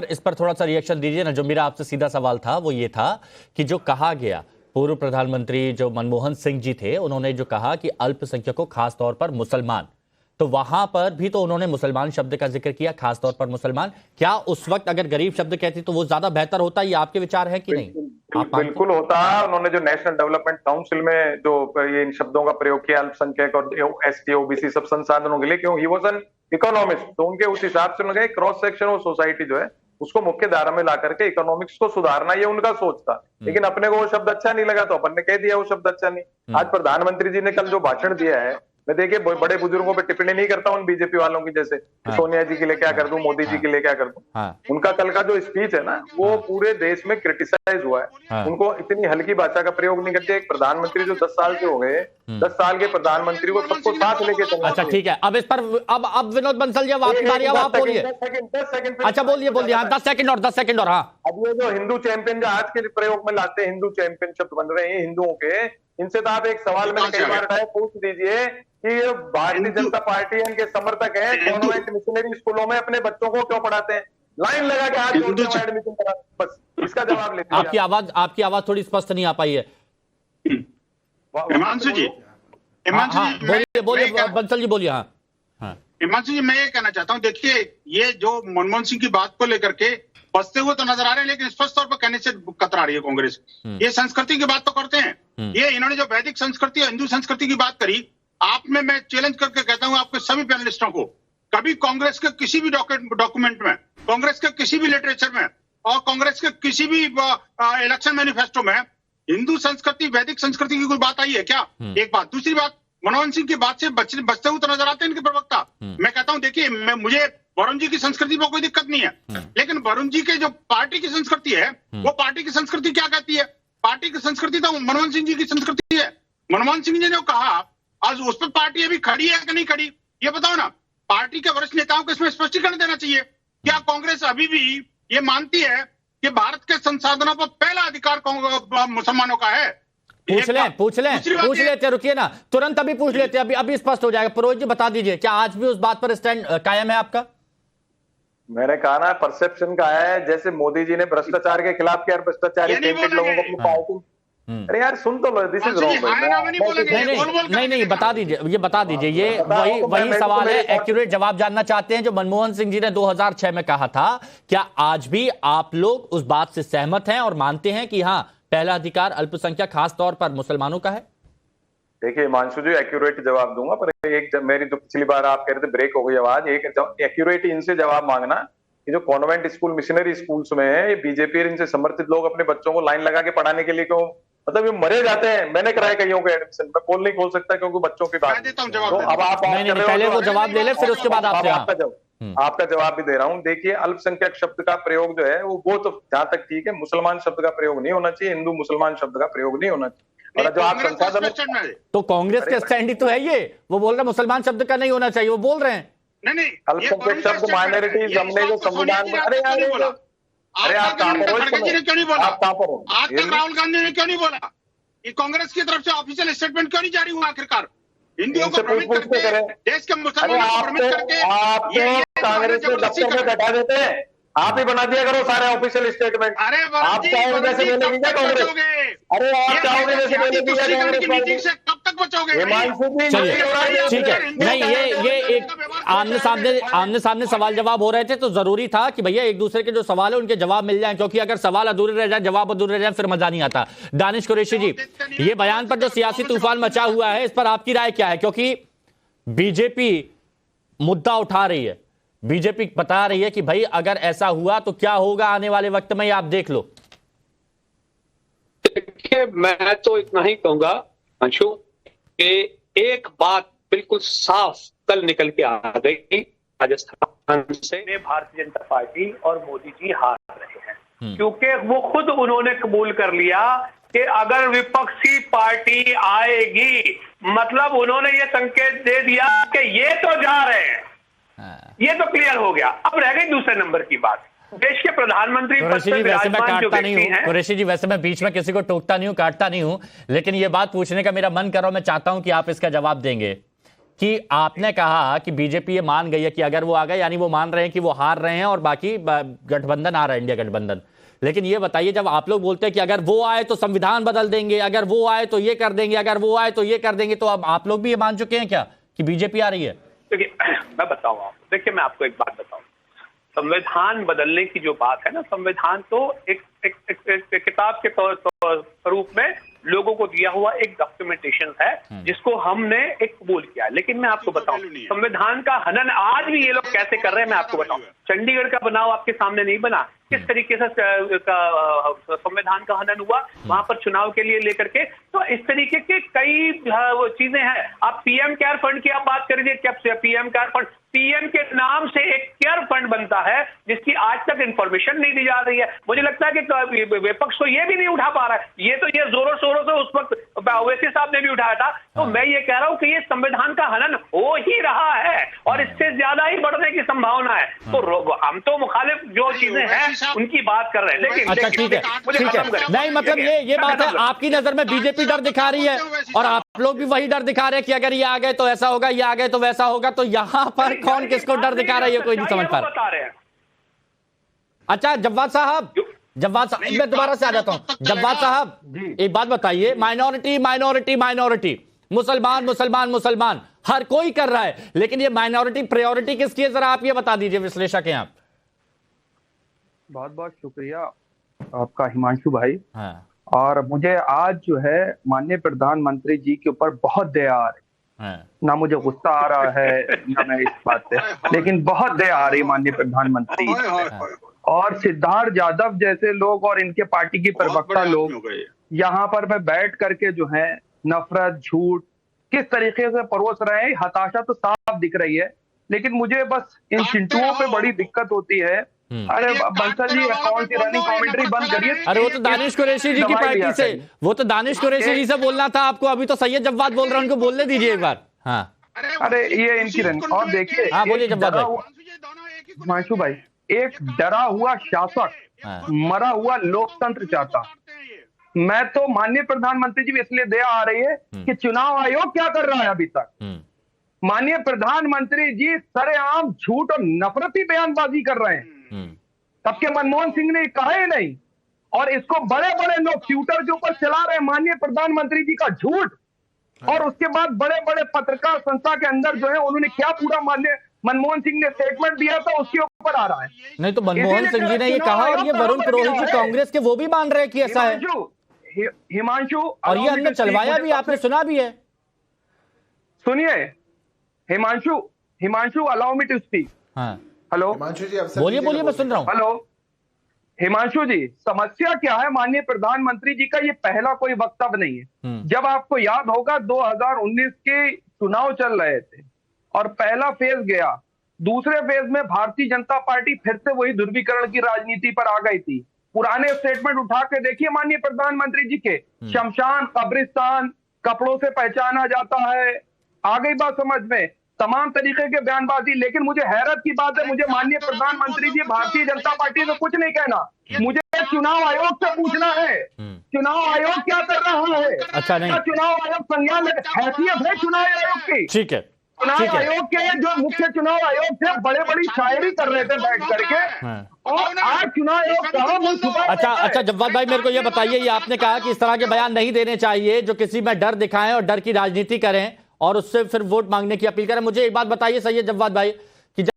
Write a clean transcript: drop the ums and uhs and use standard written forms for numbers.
इस पर थोड़ा सा रिएक्शन दीजिए ना। जो मेरा आपसे सीधा सवाल था वो ये था कि जो कहा गया, पूर्व प्रधानमंत्री जो मनमोहन सिंह जी थे, उन्होंने जो कहा कि अल्पसंख्यकों खास तौर पर मुसलमान, तो वहां पर भी तो उन्होंने मुसलमान शब्द का जिक्र किया, खास तौर पर मुसलमान। क्या उस वक्त अगर गरीब शब्द कहती तो वो ज्यादा बेहतर होता? ये आपके विचार है कि नहीं? बिल्कुल होता। उन्होंने जो नेशनल डेवलपमेंट काउंसिल में जो ये इन शब्दों का प्रयोग किया, अल्पसंख्यक और एसटी ओबीसी सब संसाधनों के लिए, क्यों ही वॉज एन इकोनॉमिस्ट, तो उनके उस हिसाब से उन्होंने क्रॉस सेक्शन ऑफ सोसाइटी जो है उसको मुख्य धारा में ला करके इकोनॉमिक्स को सुधारना, ये उनका सोच था। लेकिन अपने को वो शब्द अच्छा नहीं लगा तो अपन ने कह दिया वो शब्द अच्छा नहीं। आज प्रधानमंत्री जी ने कल जो भाषण दिया है, मैं देखिए बड़े बुजुर्गों पे टिप्पणी नहीं करता हूँ बीजेपी वालों की, जैसे सोनिया जी के लिए क्या कर दूं, मोदी जी के लिए क्या कर दूं। उनका कल का जो स्पीच है ना, वो पूरे देश में क्रिटिसाइज हुआ है। उनको इतनी हल्की भाषा का प्रयोग नहीं करते। एक प्रधानमंत्री जो 10 साल के हो गए, 10 साल के प्रधानमंत्री को सबको साथ लेके चलना। अच्छा ठीक है, अब इस पर अब विनोद बंसल जी, अब आपकी बारी, अब आप बोलिए। 10 सेकंड। अच्छा बोलिए। हाँ 10 सेकंड और 10 सेकंड और। हाँ, अब ये जो हिंदू चैंपियन जो आज के प्रयोग में लाते हैं, हिंदू चैंपियन शब्द बन रहे हैं हिंदुओं के, इनसे तो आप एक सवाल मैंने कई बार उठाया, पूछ दीजिए कि ये भारतीय जनता पार्टी इनके समर्थक हैं, कॉन्वेंट मिशनरी स्कूलों में अपने बच्चों को क्यों पढ़ाते हैं? लाइन लगा के हाथ जोड़ते हैं एडमिशन करा, बस इसका जवाब लेते हैं। आपकी आवाज थोड़ी स्पष्ट नहीं आ पाई है। हिमांशु जी, बोलिए बंसल जी, बोलिए। हाँ हिमांशु जी, मैं ये कहना चाहता हूँ, देखिए ये जो मनमोहन सिंह की बात को लेकर के फंसते हुए तो नजर आ रहे हैं, लेकिन स्पष्ट तौर पर कहने से कतरा रही है कांग्रेस। ये संस्कृति की बात तो करते हैं। ये इन्होंने जो वैदिक संस्कृति और हिंदू संस्कृति की बात करी, आप में मैं चैलेंज करके कहता हूं आपके सभी पैनलिस्टों को, कभी कांग्रेस के किसी भी डॉक्यूमेंट में, कांग्रेस के किसी भी लिटरेचर में और कांग्रेस के किसी भी इलेक्शन मैनिफेस्टो में हिंदू संस्कृति, वैदिक संस्कृति की कोई बात आई है क्या? एक बात। दूसरी बात, मनमोहन सिंह की बात से बचते हुए तो नजर आते हैं इनके प्रवक्ता। मैं कहता हूं देखिए, मुझे वरुण जी की संस्कृति में कोई दिक्कत नहीं है, लेकिन वरुण जी के जो पार्टी की संस्कृति है, वो पार्टी की संस्कृति क्या कहती है? पार्टी की संस्कृति तो मनमोहन सिंह जी की संस्कृति है। मनमोहन सिंह जी ने जो कहा, आज उस पर पार्टी अभी खड़ी है कि नहीं खड़ी, ये बताओ ना। पार्टी के वरिष्ठ नेताओं को इसमें स्पष्टीकरण देना चाहिए। क्या कांग्रेस अभी भी ये मानती है कि भारत के संसाधनों पर पहला अधिकार मुसलमानों का है? पूछ लेते, रुकिए ना, तुरंत अभी पूछ लेते, अभी स्पष्ट हो जाएगा। पुरोहित जी बता दीजिए, क्या आज भी उस बात पर स्टैंड कायम है आपका? मैंने कहा ना, परसेप्शन का है। जैसे मोदी जी ने भ्रष्टाचार के खिलाफ किया, भ्रष्टाचारी लोगों को अपनी पार्टी। अरे यार सुन तो लो, दिस इज रॉन्ग। नहीं, बता दीजिए, ये बता दीजिए। ये वही सवाल है, एक्यूरेट जवाब जानना चाहते हैं जो मनमोहन सिंह जी ने 2006 में कहा था। क्या आज भी आप लोग उस बात से सहमत हैं और मानते हैं कि हाँ, पहला अधिकार अल्पसंख्यक खास तौर पर मुसलमानों का है? देखिए हिमांशु जी, एक्यूरेट जवाब दूंगा, पर एक मेरी जो पिछली बार आप कह रहे थे ब्रेक हो गई आवाज, एक एक्यूरेट इनसे जवाब मांगना कि जो कॉन्वेंट स्कूल, मिशनरी स्कूल्स में है, ये बीजेपी इनसे समर्थित लोग अपने बच्चों को लाइन लगा के पढ़ाने के लिए क्यों, मतलब ये मरे जाते हैं। मैंने कराया कईयों को एडमिशन, मैं पोल नहीं खोल सकता क्योंकि बच्चों की बात। तो अब आप पहले वो जवाब ले ले, फिर उसके बाद आपका जवाब भी दे रहा हूँ। देखिए अल्पसंख्यक शब्द का प्रयोग जो है वो तो जहां तक ठीक है, मुसलमान शब्द का प्रयोग नहीं होना चाहिए, हिंदू मुसलमान शब्द का प्रयोग नहीं होना चाहिए। और जो आप संसाधन, तो कांग्रेस के स्टैंड तो है ये, वो बोल रहे मुसलमान शब्द का नहीं होना चाहिए, वो बोल रहे हैं। नहीं, अल्पसंख्यक शब्द माइनॉरिटीज, हमने जो संविधान में, अरे आप कहां पर हो? क्यों नहीं बोला? आप कहां पर हो? आज तक राहुल गांधी ने क्यों नहीं बोला? ये कांग्रेस की तरफ से ऑफिशियल स्टेटमेंट क्यों नहीं जारी हुआ? आखिरकार हिंदियों को भ्रमित करके, देश के मुसलमानों को भ्रमित करके कांग्रेस के दफ्तर में बैठा देते हैं। आप ही बना दिया करो सारे ऑफिशियल स्टेटमेंट। अरे आप चाहोगे जैसे बोलेगी क्या कांग्रेस? अरे आप चाहोगे जैसे बोलेगी क्या कांग्रेस? कब तक बचोगे? चलिए ठीक है। नहीं, ये एक आमने सामने सवाल जवाब हो रहे थे, तो जरूरी था कि भैया एक दूसरे के जो सवाल है उनके जवाब मिल जाएं, क्योंकि अगर सवाल अधूरे रह जाए, जवाब अधूरे रह जाए, फिर मजा नहीं आता। दानिश कुरैशी जी, ये बयान पर जो सियासी तूफान मचा हुआ है, इस पर आपकी राय क्या है? क्योंकि बीजेपी मुद्दा उठा रही है, बीजेपी बता रही है कि भाई अगर ऐसा हुआ तो क्या होगा आने वाले वक्त में, आप देख लो। देखिए, मैं तो इतना ही कहूंगा अंशु कि एक बात बिल्कुल साफ कल निकल के आ गई राजस्थान से, भारतीय जनता पार्टी और मोदी जी हार रहे हैं, क्योंकि वो खुद उन्होंने कबूल कर लिया कि अगर विपक्षी पार्टी आएगी, मतलब उन्होंने ये संकेत दे दिया कि ये तो जा रहे हैं, ये तो क्लियर हो गया। अब रह गई दूसरे नंबर की बात, देश के प्रधानमंत्री पद पर विराजमान जो व्यक्ति हैं। कुरैशी जी, वैसे मैं बीच में किसी को टोकता नहीं हूं, काटता नहीं हूं, लेकिन ये बात पूछने का मेरा मन कर रहा हूं, मैं चाहता हूं कि आप इसका जवाब देंगे कि आपने कहा कि बीजेपी ये मान गई है कि अगर वो आ गए, यानी वो मान रहे हैं कि वो हार रहे हैं और बाकी गठबंधन आ रहा है, इंडिया गठबंधन। लेकिन ये बताइए, जब आप लोग बोलते हैं कि अगर वो आए तो संविधान बदल देंगे, अगर वो आए तो ये कर देंगे, अगर वो आए तो ये कर देंगे, तो अब आप लोग भी ये मान चुके हैं क्या कि बीजेपी आ रही है? देखिए मैं बताऊं आपको, देखिए मैं आपको एक बात बताऊं, संविधान बदलने की जो बात है ना, संविधान तो एक किताब के स्वरूप में लोगों को दिया हुआ एक डॉक्यूमेंटेशन है जिसको हमने एक कबूल किया। लेकिन मैं आपको बताऊं, संविधान का हनन आज भी ये लोग कैसे कर रहे हैं मैं आपको बताऊं। चंडीगढ़ का बनाव आपके सामने नहीं बना, किस तरीके से संविधान का हनन हुआ वहां पर चुनाव के लिए लेकर के। तो इस तरीके के कई चीजें हैं। आप पीएम केयर फंड की आप बात करिए, क्या पीएम केयर फंड, पीएम के नाम से एक केयर फंड बनता है जिसकी आज तक इंफॉर्मेशन नहीं दी जा रही है। मुझे लगता है कि विपक्ष को ये भी नहीं उठा पा रहा है, ये तो ये जोरों शोरों से उस वक्त ओवैसी साहब ने भी उठाया था। तो मैं ये कह रहा हूं कि ये संविधान का हनन हो ही रहा है और इससे ज्यादा ही बढ़ने की संभावना है। तो हम तो मुखालिफ जो चीजें हैं उनकी बात कर रहे हैं। लेकिन अच्छा ठीक है, ठीक है, नहीं मतलब ये बात है, आपकी नजर में बीजेपी डर दिखा रही है और आप लोग भी वही डर दिखा रहे हैं कि अगर ये आ गए तो ऐसा होगा, ये आ गए तो वैसा होगा। तो यहाँ पर कौन किसको डर दिखा रहा है ये कोई नहीं समझ पा रहा। अच्छा जव्वाद साहब, मैं दोबारा से आ जाता हूं। जव्वाद साहब एक बात बताइए, माइनॉरिटी, मुसलमान हर कोई कर रहा है, लेकिन ये माइनॉरिटी प्रायोरिटी किसकी है, जरा आप ये बता दीजिए, विश्लेषक हैं आप। बहुत बहुत शुक्रिया आपका हिमांशु भाई। हाँ। और मुझे आज जो है माननीय प्रधानमंत्री जी के ऊपर बहुत दया आ रही, ना मुझे गुस्सा आ रहा है ना मैं इस बात से, लेकिन बहुत दया आ रही माननीय प्रधानमंत्री। और सिद्धार्थ यादव जैसे लोग और इनके पार्टी की प्रवक्ता लोग यहाँ पर मैं बैठ करके जो है नफरत, झूठ किस तरीके से परोस रहे हैं, हताशा तो साफ दिख रही है। लेकिन मुझे बस इन चिंटुओं पे बड़ी दिक्कत होती है। अरे बंसल जी कौन सी रनिंग कमेंट्री बंद करिए। अरे वो तो दानिश कुरैशी जी की पार्टी से, वो तो दानिश कुरैशी जी से बोलना था आपको, अभी तो सैयद जव्वाद बोल रहे हैं, उनको बोलने दीजिए एक बार। हाँ अरे ये इनकी रनिंग। और देखिए, हाँ बोलिए जव्वाद भाई। हिमांशु भाई, एक डरा हुआ शासक मरा हुआ लोकतंत्र चाहता। मैं तो माननीय प्रधानमंत्री जी भी इसलिए दया आ रही है कि चुनाव आयोग क्या कर रहा है अभी तक। माननीय प्रधानमंत्री जी सरेआम झूठ और नफरती बयानबाजी कर रहे हैं। तब के मनमोहन सिंह ने कहा ही नहीं, और इसको बड़े बड़े लोग ट्विटर के ऊपर चला रहे हैं माननीय प्रधानमंत्री जी का झूठ। और उसके बाद बड़े बड़े पत्रकार संस्था के अंदर जो है उन्होंने क्या पूरा माननीय मनमोहन सिंह ने स्टेटमेंट दिया था उसके ऊपर आ रहा है। नहीं तो मनमोहन सिंह जी ने ये कहा, और ये वरुण पुरोहित जी कांग्रेस के वो भी मान रहे हैं कि ऐसा है। हिमांशु, और ये हमने चलवाया भी, आपने सुना भी है। सुनिए Himanshu allow me to speak. हाँ हेलो हिमांशु जी, बोलिए मैं सुन रहा हूँ। हेलो हिमांशु जी, समस्या क्या है, माननीय प्रधानमंत्री जी का ये पहला कोई वक्तव्य नहीं है। जब आपको याद होगा 2019 के चुनाव चल रहे थे और पहला फेज गया, दूसरे फेज में भारतीय जनता पार्टी फिर से वही ध्रुवीकरण की राजनीति पर आ गई थी। पुराने स्टेटमेंट उठा के देखिए माननीय प्रधानमंत्री जी के, शमशान कब्रिस्तान कपड़ों से पहचाना जाता है, आ गई बात समझ में, तमाम तरीके के बयानबाजी। लेकिन मुझे हैरत की बात है, मुझे माननीय प्रधानमंत्री जी भारतीय जनता पार्टी से कुछ नहीं कहना, मुझे चुनाव आयोग से पूछना है, चुनाव आयोग क्या कर रहा है। अच्छा नहीं, चुनाव आयोग संज्ञान हैसियत है चुनाव आयोग की। ठीक है, चुनाव आयोग के जो मुख्य चुनाव आयोग थे बड़े बड़ी शायरी कर रहे थे बैठ करके, और आज चुनाव आयोग कहां मुंह छुपा। अच्छा जव्वाद भाई, मेरे को ये बताइए, ये आपने कहा कि इस तरह के बयान नहीं देने चाहिए जो किसी में डर दिखाएं और डर की राजनीति करें और उससे फिर वोट मांगने की अपील करें। मुझे एक बात बताइए सैयद जव्वाद भाई,